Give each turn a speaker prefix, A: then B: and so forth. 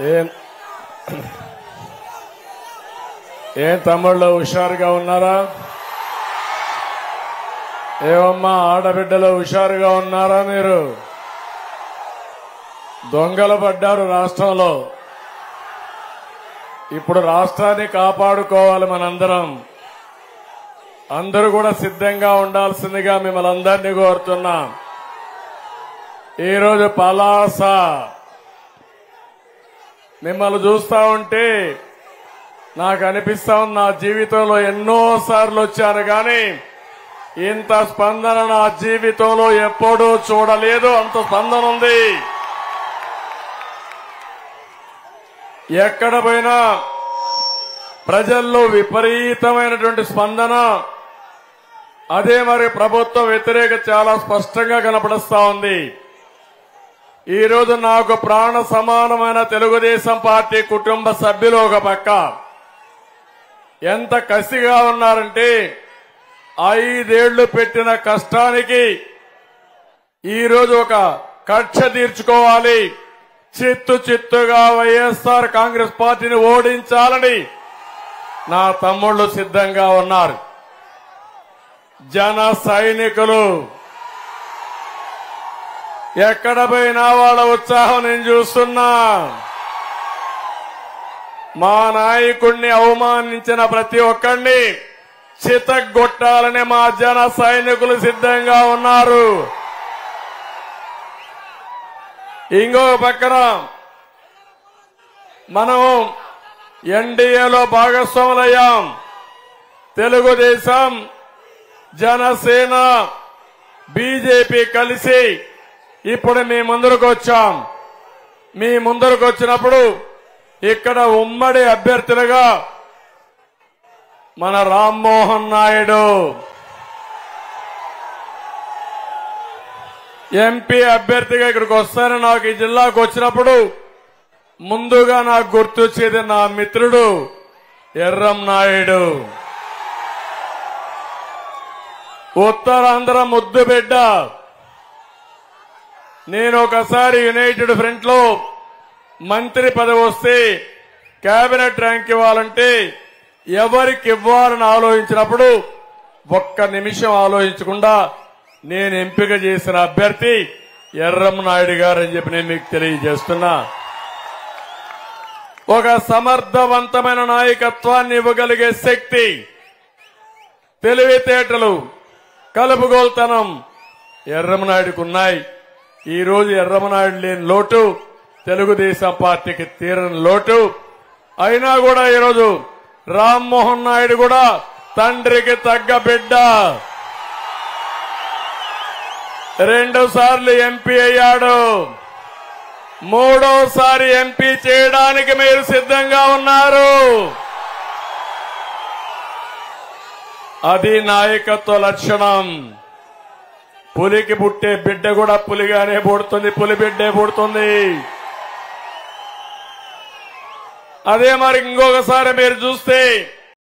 A: ఏం తమ్ముళ్ళు హుషారుగా ఉన్నారా? ఏమమ్మా ఆడబిడ్డలు హుషారుగా ఉన్నారా? మీరు దొంగలు పడ్డారు రాష్ట్రంలో. ఇప్పుడు రాష్ట్రాన్ని కాపాడుకోవాలి మనందరం. అందరూ కూడా సిద్ధంగా ఉండాల్సిందిగా మిమ్మల్ని అందరినీ కోరుతున్నా. ఈరోజు పలాస మిమ్మల్ని చూస్తా ఉంటే నాకు అనిపిస్తా ఉంది, నా జీవితంలో ఎన్నో సార్లు వచ్చాను కానీ ఇంత స్పందన నా జీవితంలో ఎప్పుడూ చూడలేదు. అంత స్పందన ఉంది. ఎక్కడ పోయినా ప్రజల్లో విపరీతమైనటువంటి స్పందన. అదే మరి ప్రభుత్వ వ్యతిరేకత చాలా స్పష్టంగా కనపడుస్తా ఉంది. ఈరోజు నాకు ప్రాణ సమానమైన తెలుగుదేశం పార్టీ కుటుంబ సభ్యులు ఒక పక్క ఎంత కసిగా ఉన్నారంటే 5 ఏళ్లు పెట్టిన కష్టానికి ఈరోజు ఒక కక్ష తీర్చుకోవాలి, చిత్తుగా వైఎస్ఆర్ కాంగ్రెస్ పార్టీని ఓడించాలని నా తమ్ముళ్లు సిద్ధంగా ఉన్నారు. జన సైనికులు ఎక్కడ పోయినా వాళ్ళ ఉత్సాహం నేను చూస్తున్నా. మా నాయకుడిని అవమానించిన ప్రతి ఒక్కరిని చితగ్గొట్టాలని మా జన సైనికులు సిద్ధంగా ఉన్నారు. ఇంకో పక్కన మనం ఎన్డీఏలో భాగస్వాములయ్యాం. తెలుగుదేశం, జనసేన, బీజేపీ కలిసి ఇప్పుడు మీ ముందరకు వచ్చాం. మీ ముందరకు వచ్చినప్పుడు ఇక్కడ ఉమ్మడి అభ్యర్థులుగా మన రామ్మోహన్ నాయుడు ఎంపీ అభ్యర్థిగా ఇక్కడికి వస్తానని నాకు ఈ జిల్లాకు వచ్చినప్పుడు ముందుగా నాకు గుర్తొచ్చేది నా మిత్రుడు ఎర్రం నాయుడు. ఉత్తరాంధ్ర ముద్దు బిడ్డ. నేను ఒకసారి యునైటెడ్ ఫ్రంట్ లో మంత్రి పదవి వస్తే కేబినెట్ ర్యాంక్ ఇవ్వాలంటే ఎవరికి ఇవ్వాలని ఆలోచించినప్పుడు ఒక్క నిమిషం ఆలోచించకుండా నేను ఎంపిక చేసిన అభ్యర్థి ఎర్రం నాయుడు గారు అని చెప్పి నేను మీకు తెలియజేస్తున్నా. ఒక సమర్థవంతమైన నాయకత్వాన్ని ఇవ్వగలిగే శక్తి, తెలివితేటలు, కలుపుగోల్తనం ఎర్రమనాయుడుకు ఉన్నాయి. ఈ రోజు ఎర్రమనాయుడు లేని లోటు తెలుగుదేశం పార్టీకి తీరని లోటు. అయినా కూడా ఈరోజు రామ్మోహన్ నాయుడు కూడా తండ్రికి తగ్గ బిడ్డ. 2 సార్లు ఎంపీ అయ్యాడు. 3వసారి ఎంపీ చేయడానికి మీరు సిద్ధంగా ఉన్నారు. అది నాయకత్వ లక్షణం. పులికి పుట్టే బిడ్డ కూడా పులిగానే పుడుతుంది, పులి బిడ్డే పుడుతుంది. అదే మరి ఇంకొకసారి మీరు చూస్తే